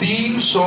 300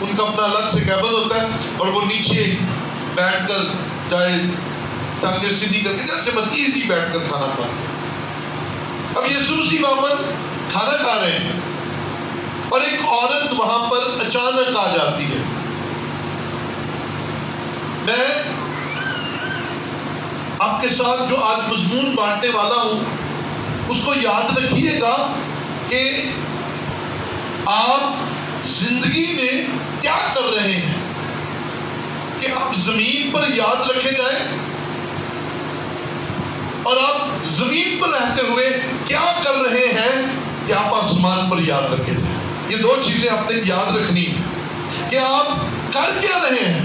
ان کا اپنا الگ سے کیبن ہوتا ہے اور وہ نیچے بیٹھ کر چاہے ٹانگیں سیدھی کر کے جیسے مرضی ایزی بیٹھ کر کھانا کھاتے ہیں۔ اب یسوع مسیح وہاں پر کھانا کھا رہے ہیں اور ایک عورت وہاں پر اچانک آ جاتی ہے۔ میں آپ کے ساتھ جو آج مضمون بانٹنے والا ہوں اس کو یاد رکھیے گا کہ آپ زندگی میں کیا کر رہے ہیں، کہ آپ زمین پر یاد رکھے جائیں اور آپ زمین پر رہتے ہوئے کیا کر رہے ہیں کہ آپ آسمان پر یاد رکھے جائیں۔ یہ دو چیزیں آپ نے یاد رکھنی کہ آپ کر کیا رہے ہیں،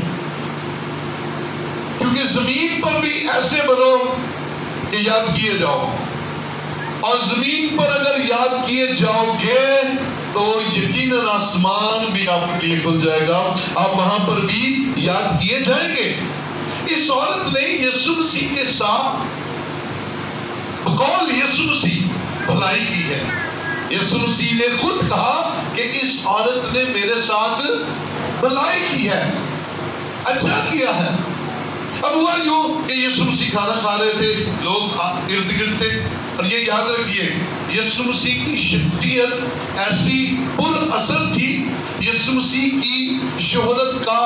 کیونکہ زمین پر بھی ایسے بنو کہ یاد کیے جاؤ، اور زمین پر اگر یاد کیے جاؤ گے تو یقیناً آسمان بھی آپ کے لیے کھل جائے گا، آپ وہاں پر بھی یاد کیے جائیں گے۔ اس عورت نے یسوع مسیح کے ساتھ بقول یسوع مسیح بھلائی کی ہے۔ یسوع مسیح نے خود کہا کہ اس عورت نے میرے ساتھ بھلائی کی ہے، اچھا کیا ہے۔ اب ہوا یوں کہ یسوع مسیح کھانا کھا رہے تھے، لوگ ارد گرد تھے، اور یہ یاد رکھیے یسوع مسیح کی شخصیت ایسی پر اثر تھی، یسوع مسیح کی شہرت کا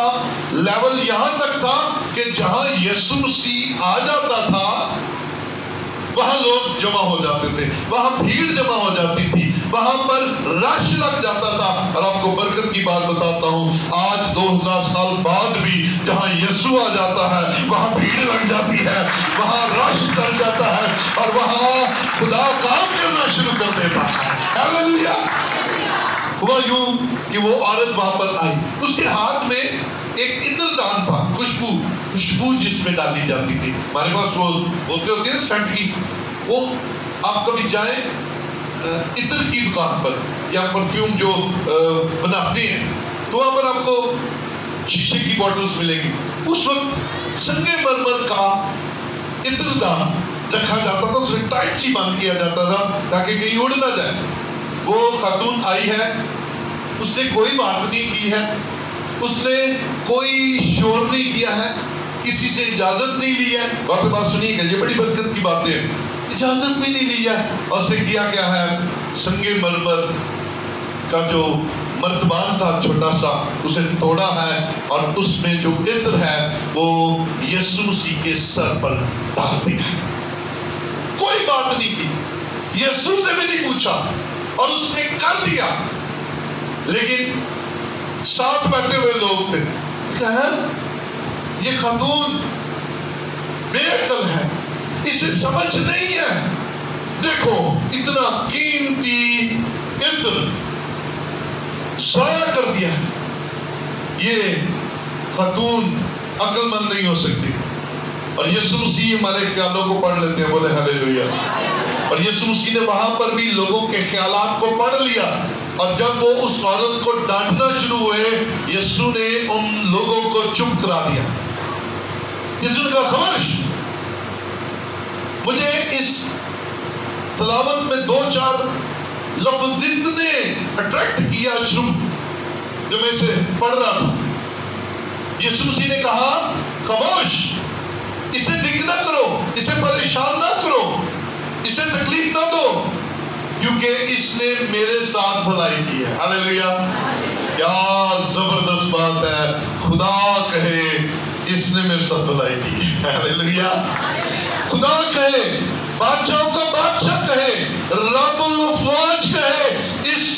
لیول یہاں تک تھا کہ جہاں یسوع مسیح آ جاتا تھا وہاں لوگ جمع ہو جاتے تھے، وہاں بھیڑ جمع ہو جاتی تھی، وہاں پر رش لگ جاتا تھا۔ اور آپ کو برکت کی بات بتاتا ہوں، آج 2000 سال بعد بھی جہاں یسوع آ جاتا ہے وہاں بھیڑ لگ جاتی ہے، وہاں رش چل جاتا ہے، اور وہاں خدا کام کرنا شروع کر دیتا ہے۔ ہاللیلویا۔ ہوا یوں کہ وہ عورت وہاں پر آئی، اس کے ہاتھ میں ایک عطر دان تھا، خوشبو جس میں ڈالی جاتی تھی۔ ہمارے پاس وہ ہوتے ہیں سینٹ کی، وہ آپ کبھی جائیں عطر کی دکان پر یا پرفیوم جو بناتے ہیں تو وہاں پر آپ کو شیشے کی بوٹلز ملیں گی۔ اس وقت سنگے مرمر کا عطر دان رکھا جاتا تھا، اسے ٹائٹلی بند کیا جاتا تھا تاکہ کہیں اڑ نہ جائے۔ وہ خاتون آئی ہے، اس نے کوئی بات نہیں کی ہے، اس نے کوئی شور نہیں کیا ہے، کسی سے اجازت نہیں لی ہے۔ غور سے بات سنیے گا، یہ بڑی برکت کی باتیں ہیں، اجازت بھی نہیں لی ہے، اور اسے کیا کیا ہے، سنگے مرمر کا جو مرتبان تھا چھوٹا سا اسے توڑا ہے، اور اس میں جو عطر ہے وہ یسوع مسیح کے سر پر ڈال دیا ہے۔ کوئی بات نہیں کی، یسوع سے بھی نہیں پوچھا، اور اس نے کر دیا۔ لیکن ساتھ بیٹھے ہوئے لوگ تھے، کہا یہ خاتون بے عقل ہے، اسے سمجھ نہیں ہے، دیکھو اتنا قیمتی عطر ضائع کر دیا ہے، یہ خاتون عقل مند نہیں ہو سکتی۔ اور یسوع مسیح ہمارے خیالوں کو پڑھ لیتے ہیں، بولے ہاللیلویا۔ اور یسوع مسیح نے وہاں پر بھی لوگوں کے خیالات کو پڑھ لیا، اور جب وہ اس عورت کو ڈانٹنا شروع ہوئے یسوع نے ان لوگوں کو چپ کرا دیا۔ یسوع نے کہا خاموش۔ مجھے اس تلاوت میں 2-4 لفظ اتنے اٹریکٹ کیا جب میں اسے پڑھ رہا تھا۔ یسوع مسیح نے کہا خاموش، اسے دکھ نہ کرو، اسے پریشان نہ کرو، اسے تکلیف نہ دو، کیونکہ اس نے میرے ساتھ بھلائی کی ہے۔ ہاللیلویا۔ کیا زبردست بات ہے، خدا کہے اس نے میرے ساتھ بھلائی کی ہے۔ ہاللیلویا۔ خدا کہے، بادشاہوں کا بادشاہ کہے، رب الافواج کہے اس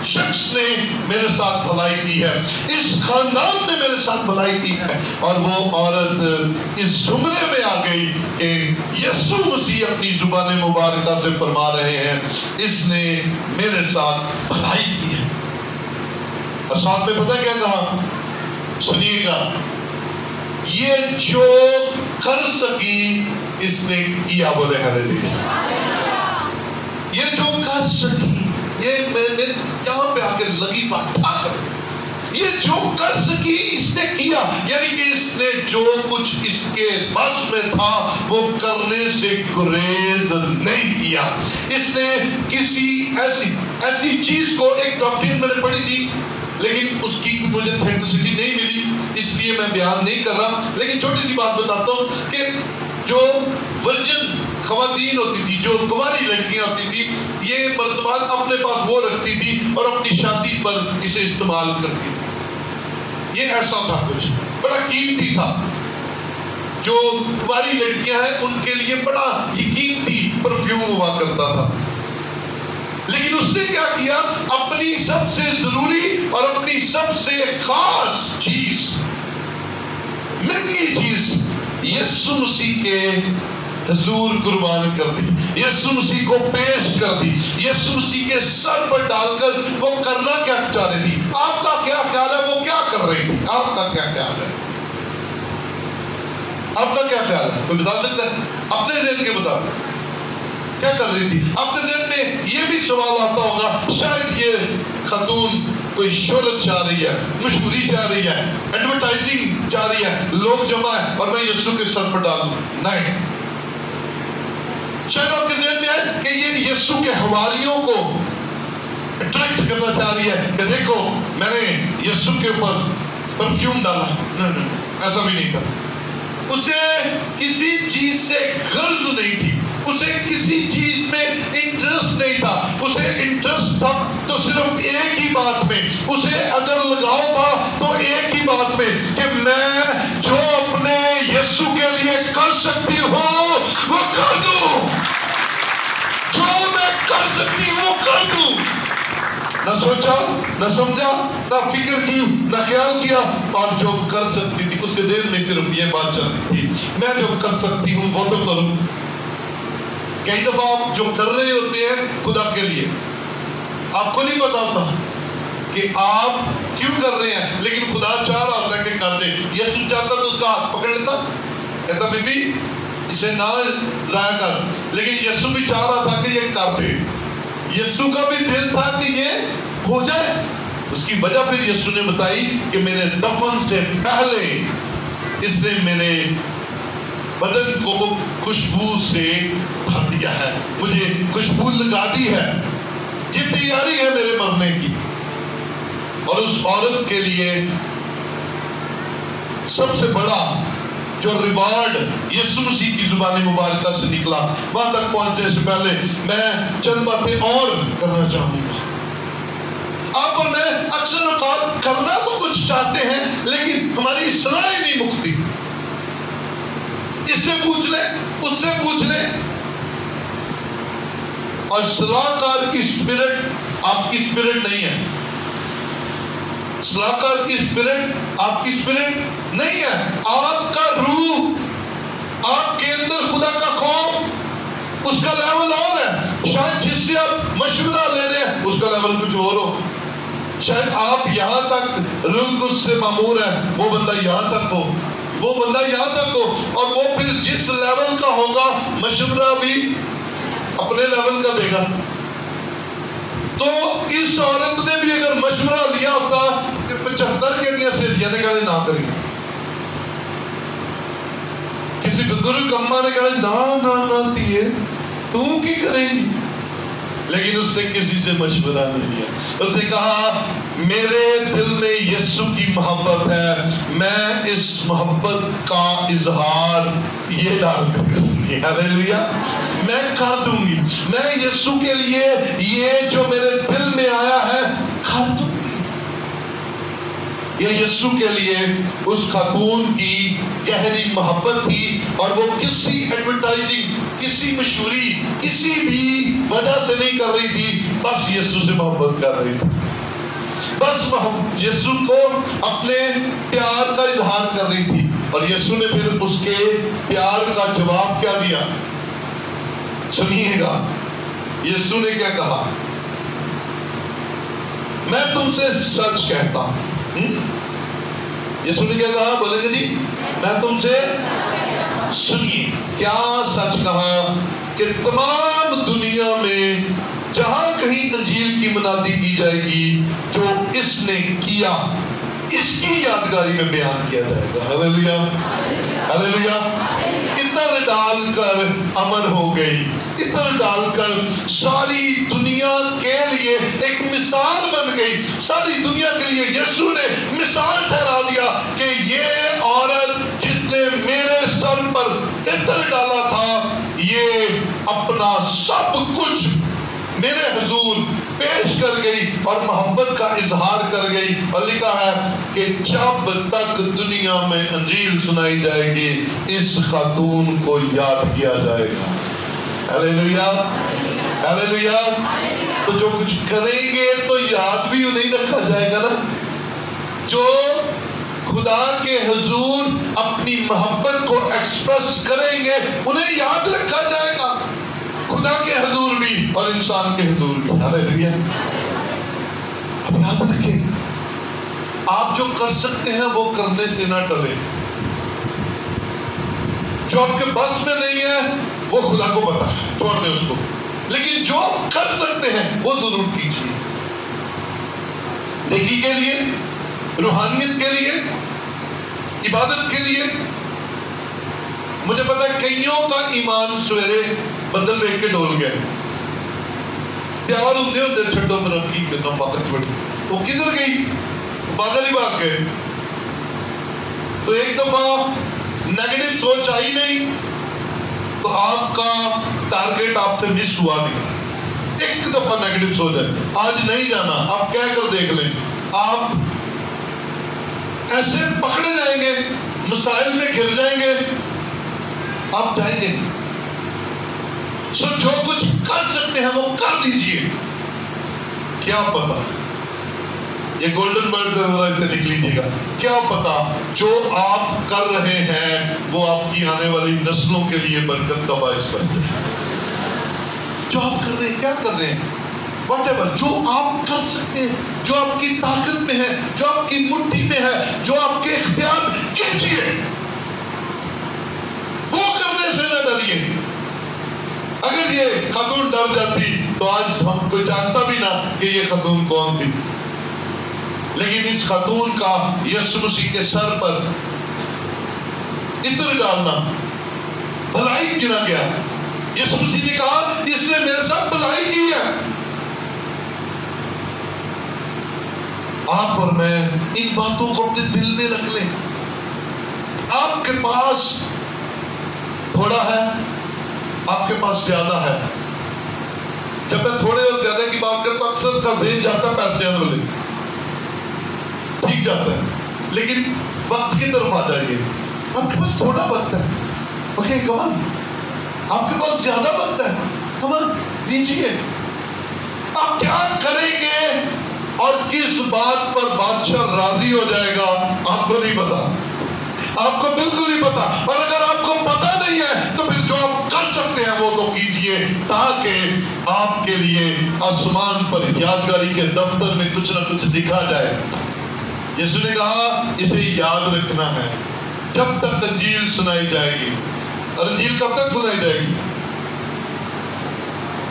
شخص نے میرے ساتھ بھلائی کی ہے، اس خاندان نے میرے ساتھ بھلائی کی ہے۔ اور وہ عورت اس زمرے میں آ گئی کہ یسوع مسیح اپنی زبان مبارکہ سے فرما رہے ہیں اس نے میرے ساتھ بھلائی کی ہے۔ اور ساتھ میں پتہ کیا کہا؟ سنیے گا، یہ جو کر سکی اس نے کیا، بولے ہاللیلویا۔ یہ جو کر سکی، یہ میں یہاں پہ آ کے لگی بات کر، یہ جو کر سکی اس نے کیا، یعنی کہ اس نے جو کچھ اس کے بس میں تھا وہ کرنے سے گریز نہیں کیا۔ اس نے کسی ایسی چیز کو، ایک ڈاکٹرین میں نے پڑھی تھی لیکن اس کی مجھے تھینکسٹی نہیں ملی، اس لیے میں بیان نہیں کر رہا. لیکن چھوٹی سی بات بتاتا ہوں کہ جو ورجن خواتین ہوتی تھی، جو کنواری لڑکیاں ہوتی تھی، یہ مرتبات اپنے پاس وہ رکھتی تھی اور اپنی شادی پر اسے استعمال کرتی تھی. یہ ایسا تھا، کچھ بڑا قیمتی تھا. جو کنواری لڑکیاں ہیں ان کے لیے بڑا ہی قیمتی پرفیوم ہوا کرتا تھا. لیکن اس نے کیا کیا؟ اپنی سب سے ضروری اور اپنی سب سے خاص چیز، مہنگی چیز، یسوع مسیح کے حضور قربان کر دی، یسوع مسیح کو پیش کر دی، یسوع مسیح کے سر پر ڈال کر وہ کرنا کیا چاہ رہی تھی. آپ کا کیا خیال ہے وہ کیا کر رہی تھی؟ آپ کا کیا خیال ہے؟ آپ کا کیا خیال ہے؟ کوئی بتا سکتا ہے اپنے ذہن کے مطابق کیا کر رہی تھی؟ آپ کے ذہن میں یہ بھی سوال آتا ہوگا، شاید یہ خاتون کوئی شہرت چاہ رہی ہے، مشہوری چاہ رہی ہے، ایڈورٹائزنگ چاہ رہی ہے، لوگ جمع ہے اور میں یسوع کے سر پر ڈال دوں. نہیں، شاید آپ کے ذہن میں ہے کہ یہ یسوع کے حواریوں کو اٹریکٹ کرنا چاہ رہی ہے کہ دیکھو میں نے یسوع کے اوپر پرفیوم ڈالا. نہیں، ایسا بھی نہیں تھا. اسے کسی چیز سے غرض نہیں تھی، اسے کسی چیز میں انٹرسٹ نہیں تھا. اسے انٹرسٹ تھا تو صرف ایک ہی بات میں، اسے اگر لگاؤ تھا تو ایک ہی بات میں کہ میں جو اپنے یسوع کے لیے کر سکتی ہوں وہ کر دوں، جو میں کر سکتی ہوں وہ کر دوں. نہ سوچا، نہ سمجھا، نہ فکر کی، نہ خیال کیا، اور جو کر سکتی تھی اس کے ذہن میں صرف یہ بات چلتی تھی، میں جو کر سکتی ہوں وہ تو کروں. کئی دفعہ آپ جو کر رہے ہوتے ہیں خدا کے لیے، آپ کو نہیں پتا ہوتا کہ آپ کیوں کر رہے ہیں، لیکن خدا چاہ رہا ہوتا ہے کہ کر دے. یسوع چاہتا تو اس کا ہاتھ پکڑ لیتا، کہتا بی بی اسے نہ ضائع کر، لیکن یسوع بھی چاہ رہا تھا کہ یہ کر دے. یسوع کا بھی دل تھا کہ یہ ہو جائے. اس کی وجہ پھر یسوع نے بتائی کہ میرے دفن سے پہلے اس نے میرے بدن کو خوشبو سے بھر دیا ہے، مجھے خوشبو لگا دی ہے، یہ تیاری ہے میرے مرنے کی. اور اس عورت کے لیے سب سے بڑا جو ریوارڈ یسوع مسیح کی زبان مبارکہ سے نکلا، وہاں تک پہنچنے سے پہلے میں چند باتیں اور کرنا چاہوں گا. آپ اور میں اکثر اوقات کرنا تو کچھ چاہتے ہیں لیکن ہماری اصلاح ہی نہیں مکتی. اس سے پوچھ لیں، اس سے پوچھ لیں. اور صلاح کار کی اسپرٹ آپ کی اسپرٹ نہیں ہے، صلاح کار کی اسپرٹ آپ کی اسپرٹ نہیں ہے. آپ کا روح، آپ کے اندر خدا کا خوف، اس کا لیول اور ہے. شاید جس سے آپ مشورہ لے رہے ہیں اس کا لیول کچھ اور ہو. شاید آپ یہاں تک روح القدس سے مامور ہے، وہ بندہ یہاں تک ہو، وہ بندہ یہاں تک ہو، اور وہ پھر جس لیول کا ہوگا مشورہ بھی اپنے لیول کا دے گا. تو اس عورت نے بھی اگر مشورہ لیا ہوتا کہ 75 کے لیے سے لیا، نے کہا نہ کریں. کسی بزرگ اماں نے کہا نہ تیے تو کی کریں گی، لیکن اس نے کسی سے مشورہ نہیں لیا. اس نے کہا میرے دل میں یسوع کی محبت ہے، میں اس محبت کا اظہار یہ ڈال کر کروں گی. ہاللیلویا، میں کر دوں گی، میں یسوع کے لیے یہ جو میرے دل میں آیا ہے کر دوں گی. یہ یسوع کے لیے اس خاتون کی گہری محبت تھی، اور وہ کسی ایڈورٹائزنگ، کسی مشہوری، کسی بھی وجہ سے نہیں کر رہی تھی، بس یسوع سے محبت کر رہی تھی. بس یسوع کو اپنے پیار کا اظہار کر رہی تھی. اور یسوع نے پھر اس کے پیار کا جواب کیا دیا؟ سنیے گا یسوع نے کیا کہا. میں تم سے سچ کہتا ہوں. یسوع نے کیا کہا؟ بولیں گے جی؟ میں تم سے، سنیے کیا سچ کہا کہ تمام دنیا میں جہاں کہیں انجیل کی منادی کی جائے گی، جو اس نے کیا اس کی یادگاری میں بیان کیا جائے گا. ہاللیلویا، ہاللیلویا. اتنا عطر ڈال کر امر ہو گئی. عطر ڈال کر ساری دنیا کے لیے ایک مثال بن گئی. ساری دنیا کے لیے یسوع نے مثال ٹھہرا دیا کہ یہ عورت جس نے میرے سر پر عطر ڈالا تھا، یہ اپنا سب کچھ میرے حضور پیش کر گئی اور محبت کا اظہار کر گئی. اور لکھا ہے کہ جب تک دنیا میں انجیل سنائی جائے گی اس خاتون کو یاد کیا جائے گا. Hallelujah, hallelujah. تو جو کچھ کریں گے تو یاد بھی نہیں رکھا جائے گا نا. جو خدا کے حضور اپنی محبت کو ایکسپریس کریں گے انہیں یاد رکھا جائے گا. خدا کے حضور بھی اور انسان کے حضور بھی. ہیلیلویا. اب یاد رکھیں، آپ جو کر سکتے ہیں وہ کرنے سے نہ ٹلیں. جو آپ کے بس میں نہیں ہے وہ خدا کو پتا ہے، چھوڑ دیں اس کو. لیکن جو آپ کر سکتے ہیں وہ ضرور کیجیے. نیکی کے لیے، روحانیت کے لیے، عبادت کے لیے. مجھے پتا ہے کئیوں کا ایمان سویرے بدل دیکھ کے ڈول گئے. تیار ہوندے ہوندے چھڈو پر کی کرنا پاتا چھوڑ. وہ کدھر گئی؟ بادل ہی بھاگ گئے. تو ایک دفعہ نیگیٹو سوچ آئی نہیں تو آپ کا ٹارگیٹ آپ سے مس ہوا نہیں. ایک دفعہ نیگیٹو سوچ ہے، آج نہیں جانا، آپ کہہ کر دیکھ لیں. آپ ایسے پکڑے جائیں گے، مسائل میں گر جائیں گے، آپ جائیں گے. سو جو کچھ کر سکتے ہیں وہ کر دیجئے. کیا پتا، یہ گولڈن برڈ سے ذرا اسے لکھ لیجیے گا. کیا پتا جو آپ کر رہے ہیں وہ آپ کی آنے والی نسلوں کے لیے برکت کا باعث بن جائے. جو آپ کر رہے ہیں، کیا کر رہے ہیں، whatever جو آپ کر سکتے ہیں، جو آپ کی طاقت میں ہے، جو آپ کی مٹھی میں ہے، جو آپ کے اختیار میں، کیجیے. وہ کرنے سے نہ ڈریے. اگر یہ خاتون ڈر جاتی تو آج ہم کوئی جانتا بھی نہ کہ یہ خاتون کون تھی. لیکن اس خاتون کا یسوع مسیح کے سر پر عطر ڈالنا بھلائی گنا گیا. یسوع مسیح نے کہا اس نے میرے ساتھ بھلائی کی ہے. آپ اور میں ان باتوں کو اپنے دل میں رکھ لیں. آپ کے پاس تھوڑا ہے، آپ کے پاس زیادہ ہے. جب میں تھوڑے اور زیادہ کی بات کرتا ہوں اکثر کا ذہن جاتا ہے پیسے آنے والے، ٹھیک جاتا ہے. لیکن وقت کی طرف آ جائیے. آپ کے پاس تھوڑا وقت ہے، اوکے کمان. آپ کے پاس زیادہ وقت ہے، کمان دیجیے. آپ کیا کریں گے اور کس بات پر بادشاہ راضی ہو جائے گا آپ کو نہیں پتا. آپ کو بالکل نہیں پتا. اور اگر آپ کو پتا نہیں ہے تو پھر جو آپ کر سکتے ہیں وہ تو کیجئے تاکہ آپ کے لیے آسمان پر یادگاری کے دفتر میں کچھ نہ کچھ دکھا جائے. یسوع نے کہا اسے یاد رکھنا ہے جب تک انجیل سنائی جائے گی. اور انجیل کب تک سنائی جائے گی؟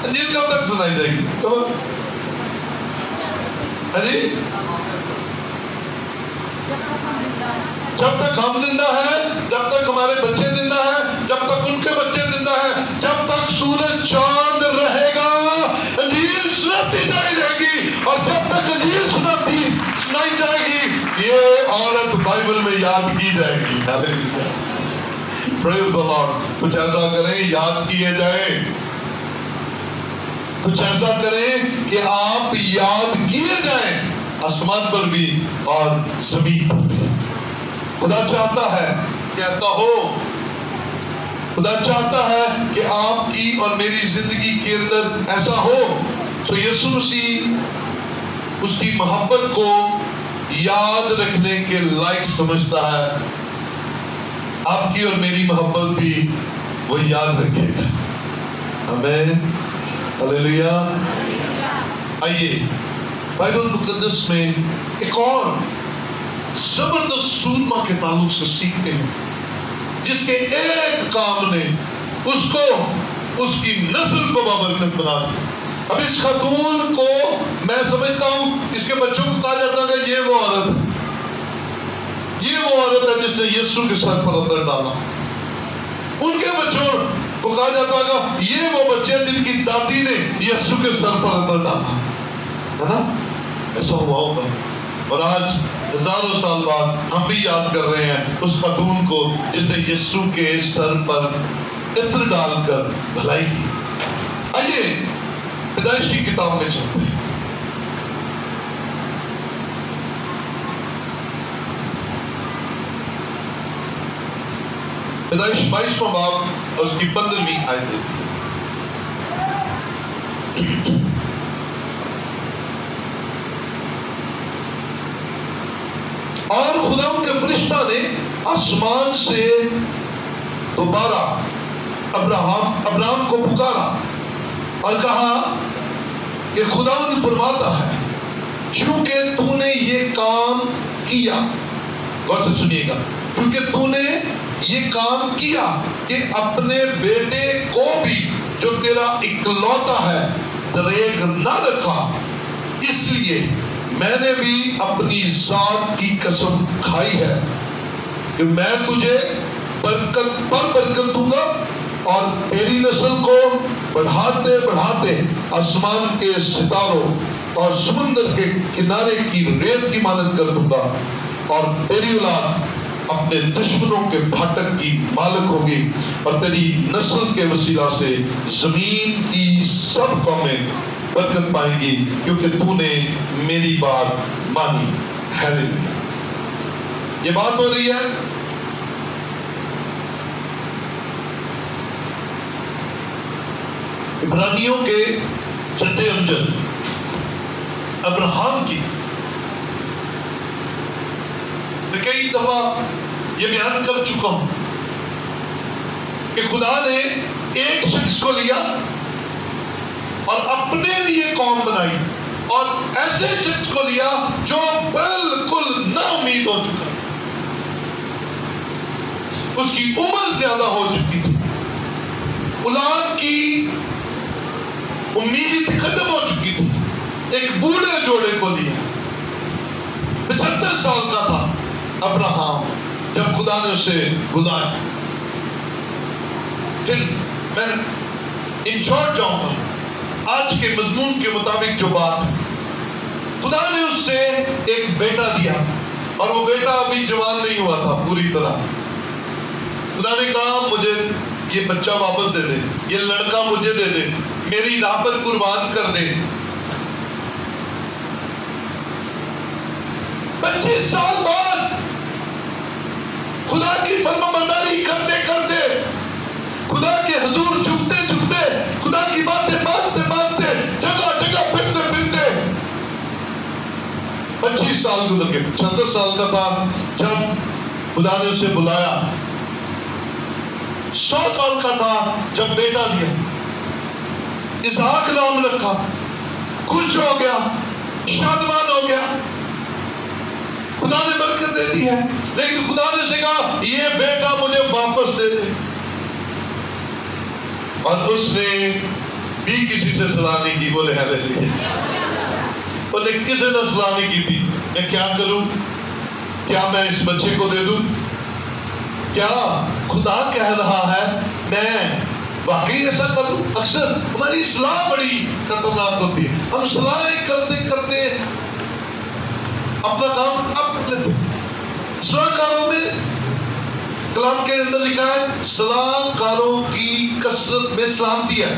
انجیل کب تک سنائی جائے گی؟ جب تک ہم زندہ ہیں، جب تک ہمارے بچے زندہ ہیں، جب تک ان کے بچے زندہ ہیں، جب تک سورج چاند رہے گا انجیل سناتی جائے گی. اور جب تک انجیل سنائی جائے گی یہ عورت بائبل میں یاد کی جائے گی. پریز دی لارڈ. کچھ ایسا کریں یاد کیے جائیں. کچھ ایسا کریں کہ آپ یاد کیے جائیں آسمان پر بھی اور زمین پر بھی. خدا چاہتا ہے کہ ایسا ہو. خدا چاہتا ہے کہ آپ کی اور میری زندگی کے اندر ایسا ہو. تو یسوع مسیح اس کی محبت کو یاد رکھنے کے لائق سمجھتا ہے. آپ کی اور میری محبت بھی وہ یاد رکھے گا. آمین، ہلیلویا. آئیے بائبل مقدس میں ایک اور زبردست سورما کے تعلق سے سیکھتے ہیں جس کے ایک کام نے اس کو، اس کی نسل کو بابرکت بنا دیا. اب اس خاتون کو میں سمجھتا ہوں اس کے بچوں کو کہا جاتا ہے کہ یہ وہ عورت ہے، یہ وہ عورت ہے جس نے یسوع کے سر پر عطر ڈالا. ان کے بچوں کو کہا جاتا گا یہ وہ بچے جن کی دادی نے یسوع کے سر پر عطر ڈالا، ہے نا؟ ایسا ہوا ہوگا۔ اور آج ہزاروں سال بعد ہم بھی یاد کر رہے ہیں اس خاتون کو جس نے یسوع کے سر پر عطر ڈال کر بھلائی کی۔ آئیے پیدائش کی کتاب میں چلتے ہیں۔ پیدائش 22واں باب اور اس کی 15ویں آیت ہے۔ اور خدا کے فرشتہ نے آسمان سے دوبارہ ابراہم کو پکارا اور کہا کہ خداوند فرماتا ہے چونکہ تو نے یہ کام کیا، غور سے سنیے گا، کیونکہ تو نے یہ کام کیا کہ اپنے بیٹے کو بھی جو تیرا اکلوتا ہے دریغ نہ رکھا، اس لیے میں نے بھی اپنی ذات کی قسم کھائی ہے کہ میں تجھے برکت پر برکت دوں گا اور تیری نسل کو بڑھاتے بڑھاتے آسمان کے ستاروں اور سمندر کے کنارے کی ریت کی مانند کر دوں گا، اور تیری اولاد اپنے دشمنوں کے پھاٹک کی مالک ہوگی، اور تیری نسل کے وسیلہ سے زمین کی سب قومیں برکت پائیں گی کیونکہ تو نے میری بات مانی۔ ہیلیلویا۔ یہ بات ہو رہی ہے عبرانیوں کے جد امجد ابراہم کی۔ میں کئی دفعہ یہ بیان کر چکا ہوں کہ خدا نے ایک شخص کو لیا اور اپنے لیے قوم بنائی، اور ایسے شخص کو لیا جو بالکل نا امید ہو چکا، اس کی عمر زیادہ ہو چکی تھی، اولاد کی امید ختم ہو چکی تھی، ایک بوڑھے جوڑے کو لیا۔ 75 سال کا تھا ابراہم جب خدا نے اسے بلایا۔ پھر میں ان شارٹ جاؤں گا آج کے مضمون کے مطابق جو بات ہے، خدا نے اس سے ایک بیٹا دیا، اور وہ بیٹا ابھی جوان نہیں ہوا تھا پوری طرح۔ خدا نے کہا مجھے یہ بچہ واپس دے دے، یہ لڑکا مجھے دے دے، میری راہ پر قربان کر دے۔ 25 سال بعد خدا کی فرمانبرداری کرتے کرتے، خدا کے حضور جھکتے جھکتے، خدا کی باتیں مانتے مانتے، جگہ جگہ پھرتے پھرتے 25 سال گزر گئے۔ 76 سال کا تھا جب خدا نے اسے بلایا۔ 100 سال کا تھا جب بیٹا دیا، اسحاق نام رکھا، خوش ہو گیا، شادمان ہو گیا، خدا نے برکت دے دی ہے۔ لیکن خدا نے اسے کہا یہ بیٹا مجھے واپس دے دے، اور اس نے بھی کسی سے صلاح نہیں کی۔ بولے ہیلیلویا۔ اور نے کسی نے صلاح نہیں کی تھی میں کیا کروں، کیا میں اس بچے کو دے دوں؟ کیا خدا کہہ رہا ہے میں واقعی ایسا کروں؟ اکثر ہماری صلاح بڑی خطرناک ہوتی ہے، ہم صلاح کرتے کرتے اپنا کام اب لیتے۔ صلاح کاروں میں کلام کے اندر لکھا ہے صلاح کاروں کی کثرت میں سلامتی ہے،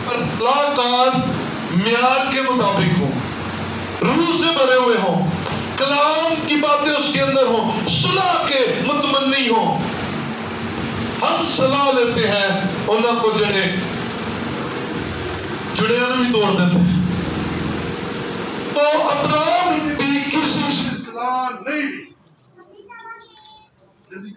اور صلاح کار معیار کے مطابق ہوں، روح سے بھرے ہوئے ہوں، کلام کی باتیں اس کے اندر ہوں، صلاح کے متمنی ہوں۔ ہم صلاح لیتے ہیں انہوں کو جڑے بھی توڑ دیتے ہیں۔ تو ابراہم بھی کسی سے صلاح نہیں لی۔ جی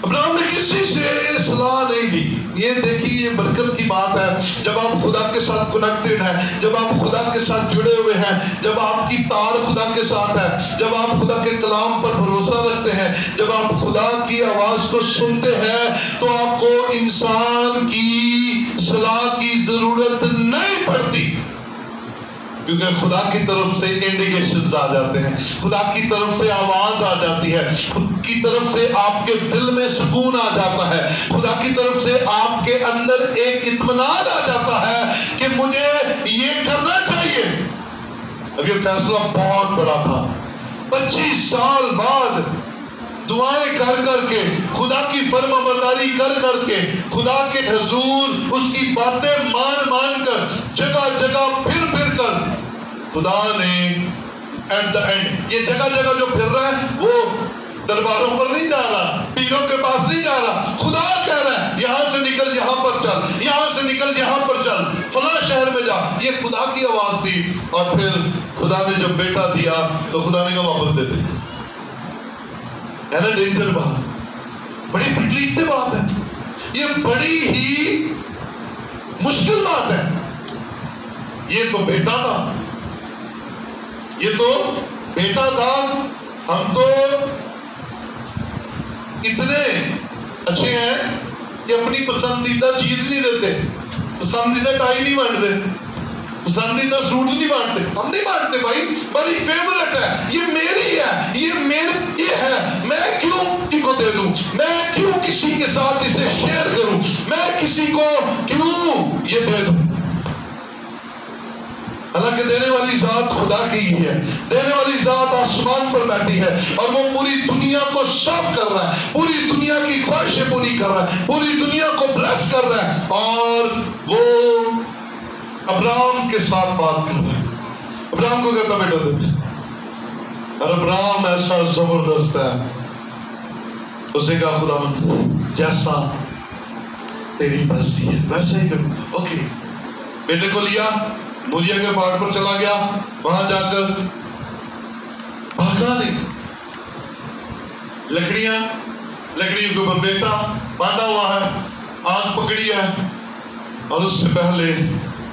ابراہم نے کسی سے صلاح نہیں لی۔ یہ دیکھیے یہ برکت کی بات ہے، جب آپ خدا کے ساتھ کنیکٹڈ ہیں، جب آپ خدا کے ساتھ جڑے ہوئے ہیں، جب آپ کی تار خدا کے ساتھ ہے، جب آپ خدا کے کلام پر بھروسہ رکھتے ہیں، جب آپ خدا کی آواز کو سنتے ہیں، تو آپ کو انسان کی صلاح کی ضرورت نہیں پڑتی۔ کیونکہ خدا کی طرف سے انڈیکیشنز آ جاتے ہیں، خدا کی طرف سے آواز آ جاتی ہے، خدا کی طرف سے آپ کے دل میں سکون آ جاتا ہے، خدا کی طرف سے آپ کے اندر ایک اطمینان آ جاتا ہے کہ مجھے یہ کرنا چاہیے۔ اب یہ فیصلہ بہت بڑا تھا، 25 سال بعد دعائیں کر کر کے، خدا کی فرما برداری کر کر کے، خدا کے حضور اس کی باتیں مان مان کر، جگہ جگہ پھر پھر کر، خدا نے ایٹ دا اینڈ، یہ جگہ جگہ جو پھر رہا ہے وہ درباروں پر نہیں جا رہا، پیروں کے پاس نہیں جا رہا، خدا کہہ رہا ہے یہاں سے نکل یہاں پر چل، یہاں سے نکل یہاں پر چل، فلاں شہر میں جا۔ یہ خدا کی آواز تھی، اور پھر خدا نے جب بیٹا دیا تو خدا نے کہا واپس دے دے۔ ہے نا ڈینجر بات، بڑی تکلیف دہ بات ہے، یہ بڑی ہی مشکل بات ہے۔ یہ تو بیٹا تھا، یہ تو بیٹا تھا، ہم تو اتنے اچھے ہیں کہ اپنی پسندیدہ چیز نہیں دیتے، پسندیدہ ٹائی نہیں بانٹتے، پسندیدہ سوٹ نہیں بانٹتے، ہم نہیں بانٹتے بھائی، میری فیورٹ ہے، یہ میری ہے، یہ ہے، میں کیوں کسی کو دے دوں، میں کیوں کسی کے ساتھ اسے شیئر کروں، میں کسی کو کیوں یہ دے دوں۔ حالانکہ دینے والی ذات خدا کی ہی ہے، دینے والی ذات آسمان پر بیٹھی ہے، اور وہ پوری دنیا کو صاف کر رہا ہے، پوری دنیا کی خواہشیں پوری کر رہا ہے، پوری دنیا کو بلیس کر رہا ہے، اور وہ ابراہم کے ساتھ بات کر رہا ہے۔ ابراہم کو کہتا بیٹا دیتے، اور ابراہم ایسا زبردست ہے، اس نے کہا خدا جیسا تیری مرضی ہے ویسا ہی کروں۔ اوکے، بیٹے کو لیا، موریا کے پہاڑ پر چلا گیا، وہاں جا کر بھاگا نہیں، لکڑیوں کے اوپر بیٹا باندھا ہوا ہے، آگ پکڑی ہے، اور اس سے پہلے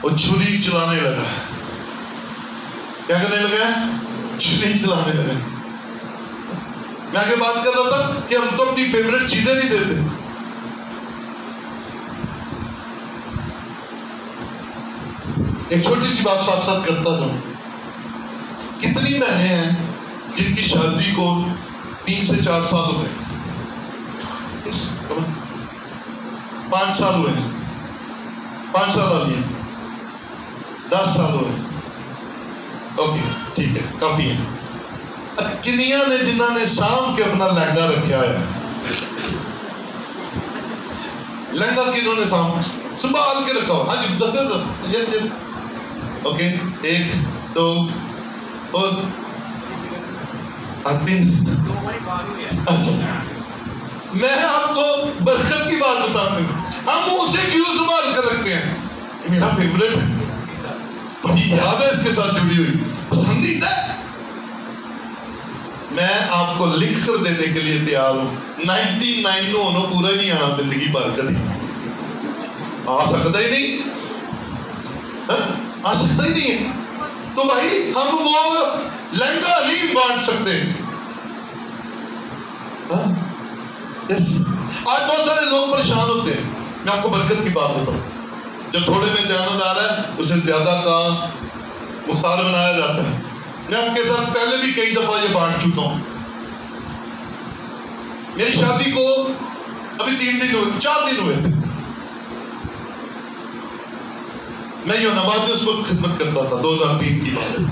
وہ چھری چلانے لگا ہے۔ کیا کرنے لگا ہے؟ چھری چلانے لگا۔ میں آگے بات کر رہا تھا کہ ہم تو اپنی فیوریٹ چیزیں نہیں دیتے۔ ایک چھوٹی سی بات ساتھ ساتھ کرتا جاؤں، کتنی بہنیں ہیں جن کی شادی کو 3 سے 4 سال ہو گئے، 5 سال ہوئے ہیں، 5 سال والی ہیں، 10 سال ہوئے، اوکے ٹھیک ہے کافی ہے۔ اب کنیاں نے جنہوں نے سام کے اپنا لہنگا رکھا ہے، لہنگا کنہوں نے سام سنبھال کے رکھا ہوا، ہاں جی دس یس یس اوکے، 1 2 اور 3۔ اچھا میں آپ کو برکت کی بات بتاتا ہوں، ہم اسے کیوں سنبھال کر رکھتے ہیں؟ میرا فیوریٹ ہے، بڑی یاد ہے اس کے ساتھ جڑی ہوئی، پسندیدہ ہے۔ میں آپ کو لکھ کر دینے کے لیے تیار ہوں، 99 ہونا پورا نہیں آنا زندگی بھر کبھی آ سکتا ہی نہیں، آ سکتا ہی نہیں ہے، تو بھائی ہم وہ لہنگا نہیں بانٹ سکتے۔ آج بہت سارے لوگ پریشان ہوتے ہیں، میں آپ کو برکت کی بات بتاؤں، جو تھوڑے میں دیانتدار ہے اسے زیادہ کا مختار بنایا جاتا ہے۔ میں آپ کے ساتھ پہلے بھی کئی دفعہ یہ بانٹ چکا ہوں۔ میری شادی کو ابھی 3 دن ہوئے، 4 دن ہوئے تھے، میں یوناباد میں اس وقت خدمت کرتا تھا، 2003 کی بات ہے۔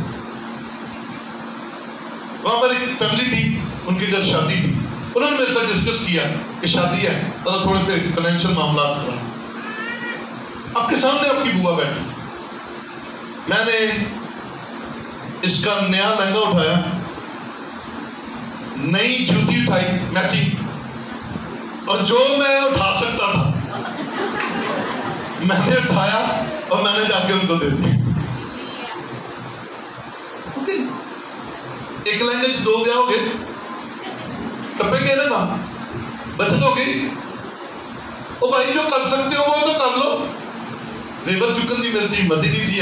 وہاں پر ایک فیملی تھی، ان کے گھر شادی تھی، انہوں نے میرے ساتھ ڈسکس کیا کہ شادی ہے، تھوڑے سے فائنینشیل معاملات تھا۔ آپ کے سامنے آپ کی بوا بیٹھی، میں نے اس کا نیا لہنگا اٹھایا، نئی جوتی اٹھائی میچنگ، اور جو میں اٹھا سکتا تھا میں نے اٹھایا اور میں نے جا کے ان کو دے دی۔ ایک لہنگے 2 بیاہ ہو گئے، ٹپے گئے نا، بچت ہو گئی۔ او بھائی جو کر سکتے ہو وہ تو کر لو، زیور چکن دی میری ہمت ہی نہیں تھی،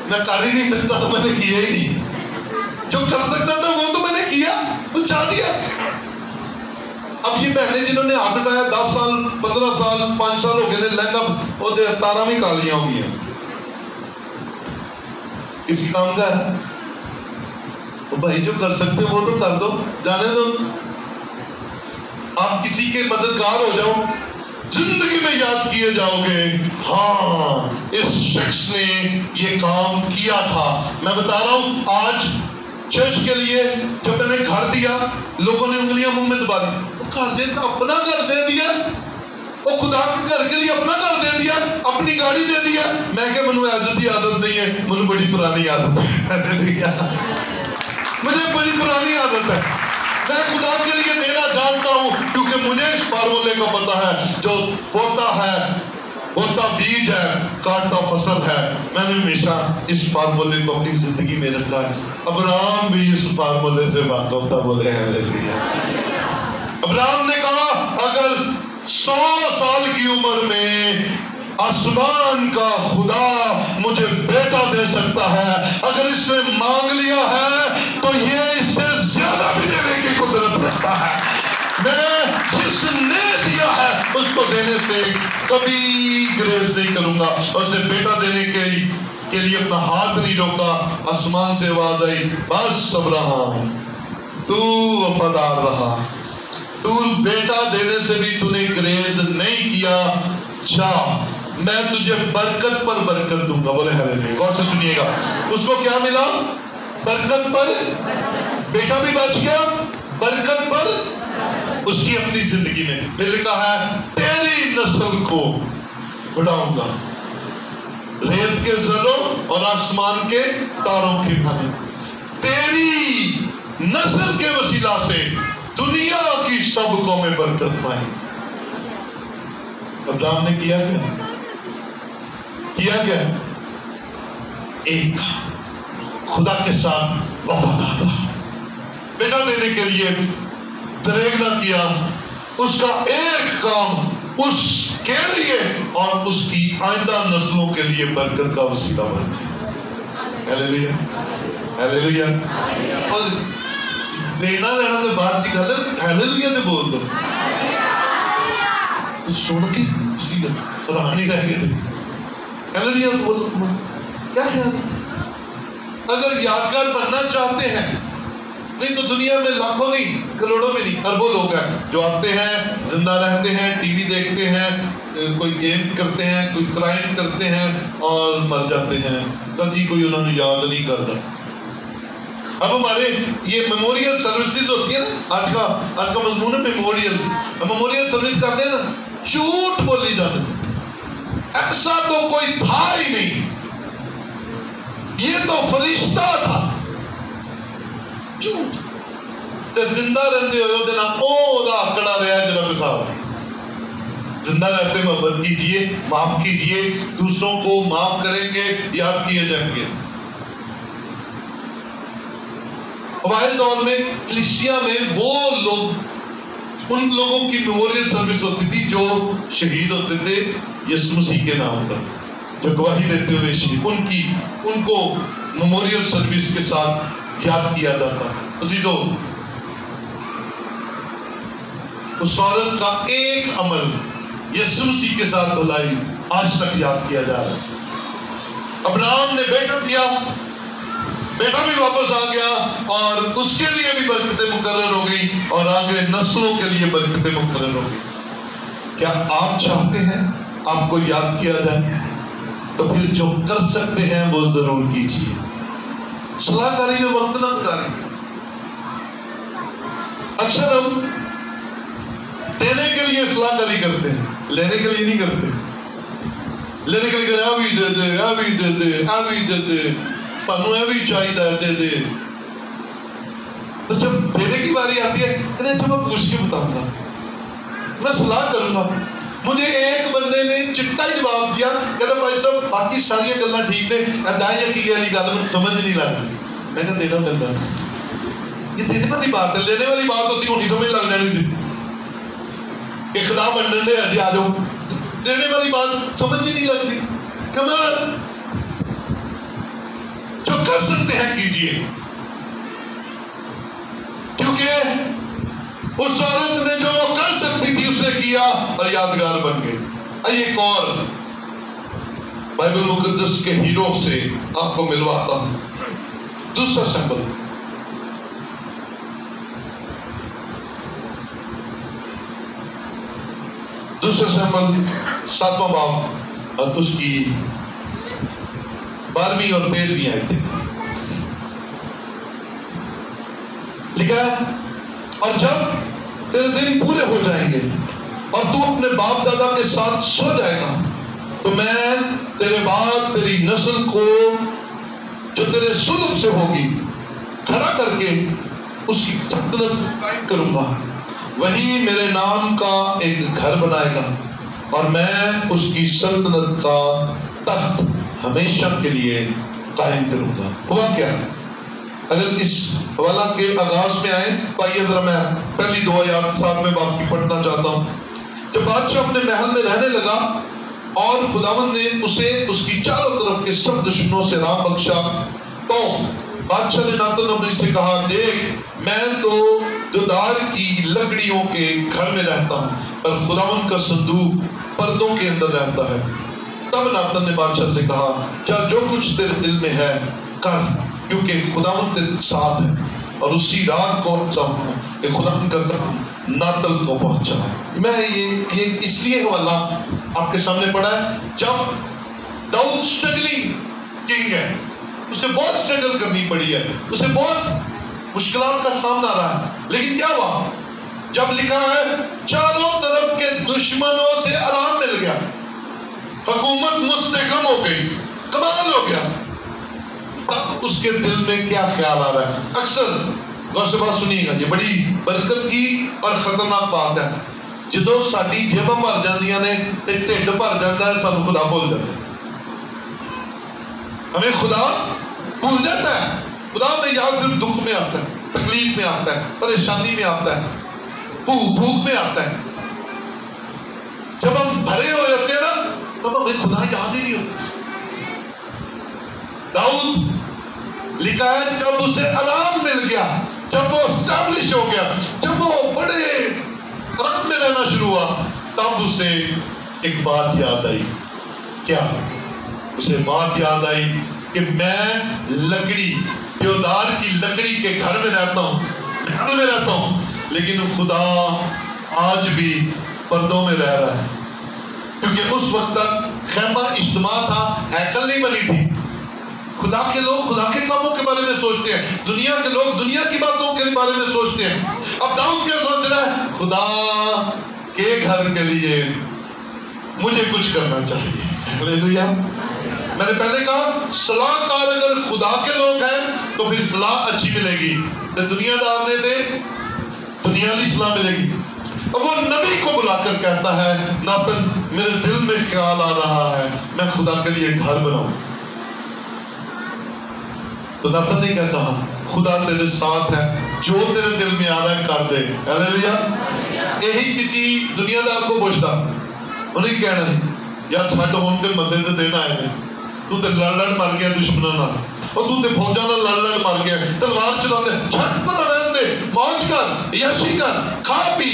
میں کر ہی نہیں سکتا تو میں نے کیا ہی نہیں، جو کر سکتا تھا وہ تو میں نے کیا، وہ چاہ دیا۔ اب یہ پہلے جنہوں نے ہاتھ اٹھایا 10 سال 15 سال 5 سال ہو گئے لہنگا وہ تارا بھی کالیاں ہو گئی ہیں۔ کسی کام کا ہے؟ بھائی جو کر سکتے وہ تو کر دو، جانے دو۔ آپ کسی کے مددگار ہو جاؤ، زندگی میں یاد کیے جاؤ گے، ہاں اس شخص نے یہ کام کیا تھا۔ میں بتا رہا ہوں، آج چرچ کے لیے جب میں نے گھر دیا، لوگوں نے انگلیاں منہ میں دبا دی، گھر دے اپنا گھر دے دیا، وہ خدا کے گھر کے لیے اپنا گھر دے دیا، اپنی گاڑی دے دیا۔ میں کہ منو عزت عادت نہیں ہے، منو بڑی پرانی عادت ہے، مجھے بڑی پرانی عادت ہے، میں خدا کے لیے دینا جانتا ہوں، کیونکہ مجھے اس فارمولے کا پتا ہے، جو ہوتا بیج ہے، کاٹتا فصل ہے۔ میں نے ہمیشہ اس فارمولے کو اپنی زندگی میں رکھا ہے۔ ابراہم بھی اس فارمولے سے واقف تھا، بولے ہاللیلویا۔ ابراہم نے کہا اگر 100 سال کی عمر میں آسمان کا خدا مجھے بیٹا دے سکتا ہے، اگر اس نے مانگ لیا ہے تو یہ اس سے زیادہ بھی دینے کی قدرت رکھتا ہے۔ میں جس نے دیا ہے اس کو دینے سے کبھی گریز نہیں کروں گا۔ اس نے بیٹا دینے کے لیے اپنا ہاتھ نہیں روکا۔ آسمان سے آواز آئی، بس ابراہم تو وفادار رہا، تو بیٹا دینے سے بھی تو نے گریز نہیں کیا، جا میں تجھے برکت پر برکت دوں گا۔ بولے ہاللیلویا۔ غور سے سنیے گا، اس کو کیا ملا؟ برکت پر، بیٹا بھی بچ گیا، برکت پر اس کی اپنی زندگی میں۔ پھر لکھا ہے تیری نسل کو بڑھاؤں گا ریت کے ذروں اور آسمان کے تاروں کی بھانے۔ تیری نسل کے وسیلہ سے دنیا کی سب قومیں برکت پائیں۔ ابراہیم نے کیا کیا ایک خدا کے ساتھ وفادار رہا، بیٹا دینے کے لیے دریغ نہ کیا، اس کا ایک کام اس کے لیے اور اس کی آئندہ نسلوں کے لیے برکت کا وسیلہ بن گیا۔ ہاللیلویا، ہاللیلویا۔ اور دینا لینا تو بات کی گل ہے، ہاللیلویا نے بول دو، سن کے کسی رہانی رہ گئے تھے۔ ہاللیلویا بول، کیا خیال؟ اگر یادگار بننا چاہتے ہیں، نہیں تو دنیا میں لاکھوں نہیں، کروڑوں میں نہیں، اربوں لوگ ہیں جو آتے ہیں، زندہ رہتے ہیں، ٹی وی دیکھتے ہیں، کوئی گیم کرتے ہیں، کوئی کرائم کرتے ہیں اور مر جاتے ہیں، کبھی کوئی انہوں نے یاد نہیں کرتا۔ اب ہمارے یہ میموریل سروسز ہوتی ہے نا، آج کا مضمون ہے میموریل سروس کرتے ہیں نا، جھوٹ بولی جاتی، ایسا تو کوئی تھا ہی نہیں، یہ تو فرشتہ تھا، جھوٹ۔ زندہ رہتے ہوئے آکڑا رہا ہے جناب صاحب، زندہ رہتے محبت کیجئے، معاف کیجئے، دوسروں کو معاف کریں گے، یاد کیے جائیں گے۔ اوائل دور میں کلیسیا میں وہ لوگ، ان لوگوں کی میموریل سروس ہوتی تھی جو شہید ہوتے تھے یسوع مسیح کے نام پر، جو گواہی دیتے ہوئے شہید، ان کو میموریل سروس کے ساتھ یاد کیا جاتا ہے۔ عزیزو، اس عورت کا ایک عمل یسوع مسیح کے ساتھ بھلائی آج تک یاد کیا جا رہا ہے۔ ابراہم نے بیٹا دیا، بیٹا بھی واپس آ گیا اور اس کے لیے بھی برکتیں مقرر ہو گئی اور آگے نسلوں کے لیے برکتیں مقرر ہو گئی۔ کیا آپ چاہتے ہیں آپ کو یاد کیا جائے؟ تو پھر جو کر سکتے ہیں وہ ضرور کیجیے۔ صلاح کاری میں وقت نہ گزاریں۔ اکثر ہم دینے کے لیے صلاح کاری کرتے ہیں، لینے کے لیے نہیں کرتے۔ لینے کے لیے ابھی دے دے، ابھی دے دے، ابھی دے دے، سانو بھی چاہیے دے دے۔ تو جب دینے کی باری آتی ہے، اچھا میں پوچھ کے بتاؤں گا، میں صلاح کروں گا۔ مجھے ایک بندے نے چٹا ہی جواب دیا، کہتا بھائی صاحب باقی ساری گلاں ٹھیک نے، ادائیں کی والی گل مجھے سمجھ نہیں لگتی۔ میں کہا دینا ملتا ہے، یہ دینے والی بات ہے، لینے والی بات ہوتی ہونی سمجھ لگ جانی تھی کہ خدا بنڈن دے جی آ جاؤ، دینے والی بات سمجھ ہی نہیں لگتی۔ کمال جو کر سکتے ہیں کیجئے، کیونکہ اس عورت نے جو وہ کر سکتی تھی اس نے کیا اور یادگار بن گئی۔ ایک اور بائبل مقدس کے ہیرو سے آپ کو ملواتا ہوں. دوسرا سمبل، دوسرا سمبل 7واں باب اور اس کی 12ویں اور 13ویں آیتیں لکھا ہے. اور جب تیرے دن پورے ہو جائیں گے اور تو اپنے باپ دادا کے ساتھ سو جائے گا تو میں تیرے بعد تیری نسل کو جو تیرے سلب سے ہوگی کھڑا کر کے اس کی سلطنت قائم کروں گا. وہی میرے نام کا ایک گھر بنائے گا اور میں اس کی سلطنت کا تخت ہمیشہ کے لیے قائم کروں گا. ہوا کیا؟ اگر اس حوالہ کے آغاز میں آئے تو آئیے ذرا میں پہلی 2 آیات ساتھ میں باپ کی پڑھنا چاہتا ہوں. جب بادشاہ اپنے محل میں رہنے لگا اور خداوند نے اسے اس کی چاروں طرف کے سب دشمنوں سے راہ بخشا تو بادشاہ نے ناتن نبی سے کہا، دیکھ میں تو دیودار کی لکڑیوں کے گھر میں رہتا ہوں اور خداوند کا صندوق پردوں کے اندر رہتا ہے. تب ناتن نے بادشاہ سے کہا، چاہے جو کچھ تیرے دل میں ہے کر، کیونکہ خداوند تیرے ساتھ ہے. اور اسی رات کو کہ خداوند کا کلام ناتل کو پہنچا. میں یہ اس لیے حوالہ آپ کے سامنے پڑھا ہے. جب داؤد اسٹرگلنگ کنگ ہے، اسے بہت اسٹرگل کرنی پڑی ہے، اسے بہت مشکلات کا سامنا رہا ہے، لیکن کیا ہوا؟ جب لکھا ہے چاروں طرف کے دشمنوں سے آرام مل گیا، حکومت مستحکم ہو گئی، کمال ہو گیا. اب اس کے دل میں کیا خیال آ رہا ہے؟ اکثر غور سے بات سنیے گا، یہ بڑی برکت کی اور خطرناک بات ہے. جدو ساڈی جیباں بھر جاندیاں نے تے ٹھڈ بھر جاتا ہے، سانو خدا بھول جاتا ہے. ہمیں خدا بھول جاتا ہے. خدا میں یاد صرف دکھ میں آتا ہے، تکلیف میں آتا ہے، پریشانی میں آتا ہے، بھوک میں آتا ہے. جب ہم بھرے ہو جاتے ہیں نا تب ہمیں خدا یاد ہی نہیں ہوتا. داؤد لکھا ہے جب اسے آرام مل گیا، جب وہ اسٹیبلش ہو گیا، جب وہ بڑے آرام میں رہنا شروع ہوا، تب اسے ایک بات یاد آئی. کیا؟ اسے بات یاد آئی کہ میں لکڑی، دیودار کی لکڑی کے گھر میں رہتا ہوں، گھر میں رہتا ہوں، لیکن خدا آج بھی پردوں میں رہ رہا ہے. کیونکہ اس وقت تک خیمہ اجتماع تھا، ہیکل نہیں بنی تھی. خدا کے لوگ خدا کے کاموں کے بارے میں سوچتے ہیں، دنیا کے لوگ دنیا کی باتوں کے بارے میں سوچتے ہیں. اب داؤد کیا سوچ رہا ہے؟ خدا کے گھر کے لیے مجھے کچھ کرنا چاہیے. ہلیلویا. میں نے پہلے کہا صلاح کار اگر خدا کے لوگ ہیں تو پھر صلاح اچھی ملے گی. دنیا دار نے دے دنیاوی صلاح ملے گی. اب وہ نبی کو بلا کر کہتا ہے، ناتن میرے دل میں خیال آ رہا ہے میں خدا کے لیے گھر بناؤں. تو ناتن نے کیا کہا؟ خدا تیرے ساتھ ہے، جو تیرے دل میں آ رہا ہے کر دے. ہلیلویا. یہی کسی دنیا دار کو پوچھتا، انہیں کہنا ہے یار چھٹ ہون تے مزے تے دینا ہے، تو تے لڑ لڑ مر گیا دشمنوں نال، اور تو تے فوجاں نال لڑ لڑ مر گیا، تلوار چلا دے، چھٹ پر رہن دے، موج کر، یشی کر، کھا پی.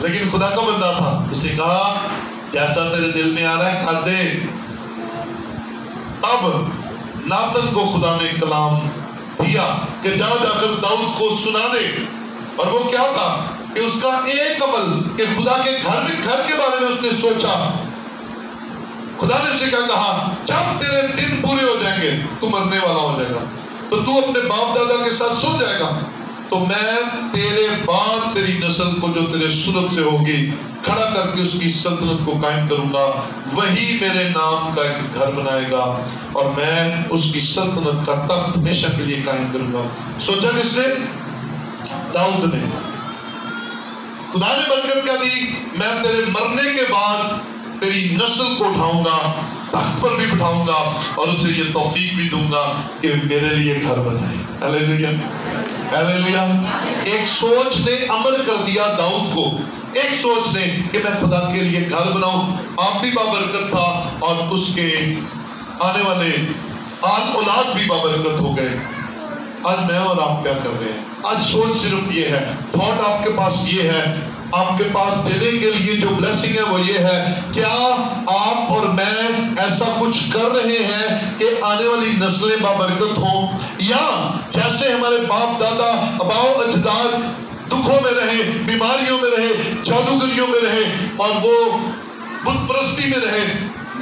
لیکن خدا کا بندہ تھا، اس نے کہا جیسا تیرے دل میں آ رہا ہے کر دے. اب ناتن کو خدا نے کلام دیا کہ جا کر داؤد کو سنا دے. اور وہ کیا تھا کہ اس کا ایک عمل کہ خدا کے گھر کے بارے میں اس نے سوچا. خدا نے اسے کیا کہا؟ جب تیرے دن پورے ہو جائیں گے تو مرنے والا ہو جائے گا تو تو اپنے باپ دادا کے ساتھ سو جائے گا تو میں تیرے بعد تیری نسل کو جو تیرے سلب سے ہوگی کھڑا کر کے اس کی سلطنت کو قائم کروں گا. وہی میرے نام کا ایک گھر بنائے گا اور میں اس کی سلطنت کا تخت ہمیشہ کے لیے قائم کروں گا. سوچا کس نے؟ داؤد نے. خدا نے برکت کیا دی؟ میں تیرے مرنے کے بعد تیری نسل کو اٹھاؤں گا، تخت پر بھی بٹھاؤں گا اور اسے یہ توفیق بھی دوں گا کہ میرے لیے گھر بنائے. ہلیلویا. ہلیلویا. ایک سوچ نے امر کر دیا داؤد کو، ایک سوچ نے کہ میں خدا کے لیے گھر بناؤں. آپ بھی بابرکت تھا اور اس کے آنے والے اولاد بھی بابرکت ہو گئے. آج میں اور آپ کیا کر رہے ہیں؟ آج سوچ صرف یہ ہے، تھاٹ آپ کے پاس یہ ہے، آپ کے پاس دینے کے لیے جو بلیسنگ ہے وہ یہ ہے، کیا آپ اور میں ایسا کچھ کر رہے ہیں کہ آنے والی نسلیں بابرکت ہوں، یا جیسے ہمارے باپ دادا آباؤ اجداد دکھوں میں رہے، بیماریوں میں رہے، جادوگریوں میں رہے اور وہ بت پرستی میں رہے،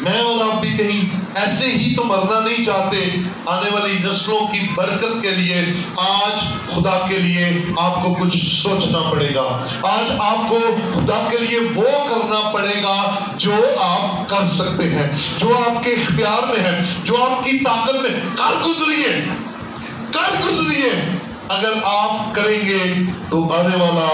میں اور آپ بھی کہیں ایسے ہی تو مرنا نہیں چاہتے؟ آنے والی نسلوں کی برکت کے لیے آج خدا کے لیے آپ کو کچھ سوچنا پڑے گا، آج آپ کو خدا کے لیے وہ کرنا پڑے گا جو آپ کر سکتے ہیں، جو آپ کے اختیار میں ہے، جو آپ کی طاقت میں۔ کر گزریے، اگر آپ کریں گے تو آنے والا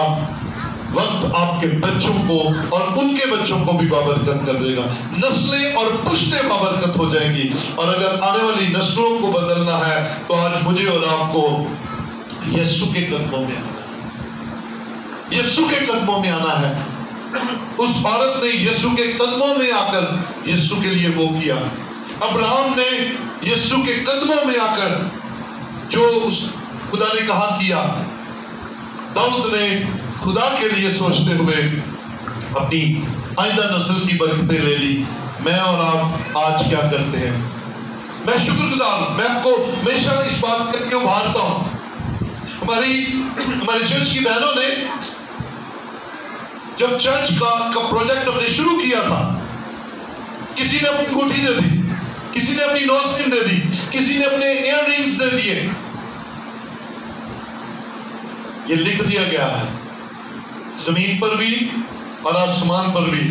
وقت آپ کے بچوں کو اور ان کے بچوں کو بھی بابرکت کر دے گا، نسلیں اور پشتیں بابرکت ہو جائیں گی۔ اور اگر آنے والی نسلوں کو بدلنا ہے تو آج مجھے اور آپ کو یسوع کے قدموں میں آنا ہے، یسوع کے قدموں میں آنا ہے۔ اس عورت نے یسوع کے قدموں میں آ کر یسوع کے لیے وہ کیا، ابراہم نے یسوع کے قدموں میں آ کر جو اس خدا نے کہا کیا، داؤد نے خدا کے لیے سوچتے ہوئے اپنی آئندہ نسل کی برکتیں لے لی۔ میں اور آپ آج کیا کرتے ہیں؟ میں شکر گزار ہوں، میں آپ کو ہمیشہ اس بات کر کے ابھارتا ہوں، ہماری چرچ کی بہنوں نے جب چرچ کا پروجیکٹ ہم نے شروع کیا تھا، کسی نے اپنی انگوٹھی دے دی، کسی نے اپنی نوز پن دے دی، کسی نے اپنے ایئر رنگز دے دیے۔ یہ لکھ دیا گیا ہے زمین پر بھی اور آسمان پر بھی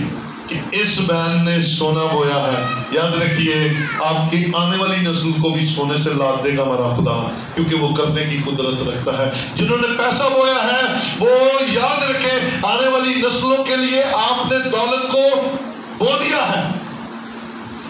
کہ اس بہن نے سونا بویا ہے۔ یاد رکھیے، آپ کی آنے والی نسل کو بھی سونے سے لاد دے گا ہمارا خدا، کیونکہ وہ کرنے کی قدرت رکھتا ہے۔ جنہوں نے پیسہ بویا ہے وہ یاد رکھیں، آنے والی نسلوں کے لیے آپ نے دولت کو بو دیا ہے۔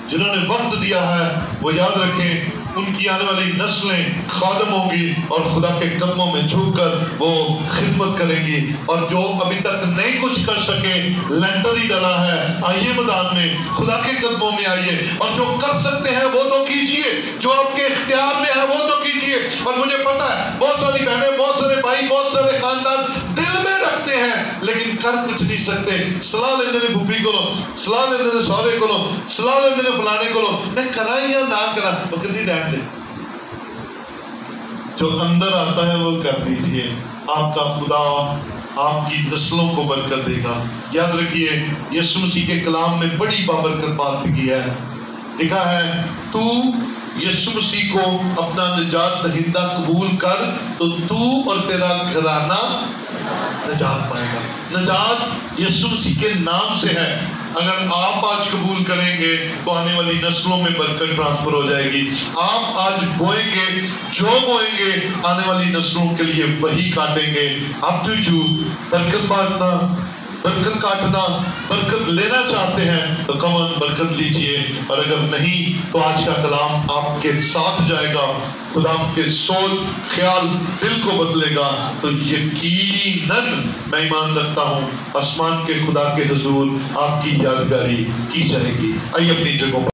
جنہوں نے وقت دیا ہے وہ یاد رکھیں، ان کی آنے والی نسلیں خادم ہوں گی اور خدا کے قدموں میں جھک کر وہ خدمت کریں گی۔ اور جو ابھی تک نہیں کچھ کر سکے، لینٹر ہی ڈلا ہے، آئیے میدان میں، خدا کے قدموں میں آئیے، اور جو کر سکتے ہیں وہ تو کیجئے، جو آپ کے اختیار میں ہے وہ تو کیجئے۔ اور مجھے پتا ہے بہت ساری بہنیں، بہت سارے بھائی، بہت سارے خاندان دل میں رکھتے ہیں لیکن کر کچھ نہیں سکتے۔ صلاح لیندے نے بھوپی کو، صلاح لیندے نے سہرے کو، صلاح لیندے نے فلانے کو، میں کرا یا نہ کرا، وہ کدی رہن دے، جو اندر آتا ہے وہ کر دیجئے، آپ کا خدا آپ کی نسلوں کو برکت دے گا۔ یاد رکھیے، یسوع مسیح کے کلام میں بڑی بابرکت بات کی ہے، لکھا ہے تو یسوع مسیح کو اپنا نجات دہندہ قبول کر تو تو اور تیرا گھرانہ نجات پائے گا۔ نجات یسوع مسیح کے نام سے ہے۔ اگر آپ آج قبول کریں گے تو آنے والی نسلوں میں برکت ٹرانسفر ہو جائے گی۔ آپ آج بوئیں گے، جو بوئیں گے آنے والی نسلوں کے لیے وہی کاٹیں گے۔ آپ تو برکت بانٹنا، برکت کاٹنا، برکت لینا چاہتے ہیں تو کمن برکت لیجئے، اور اگر نہیں تو آج کا کلام آپ کے ساتھ جائے گا، خدا آپ کے سوچ، خیال، دل کو بدلے گا، تو یقیناً میں ایمان رکھتا ہوں آسمان کے خدا کے حضور آپ کی یادگاری کی جائے گی۔ آئیے اپنی جگہوں پر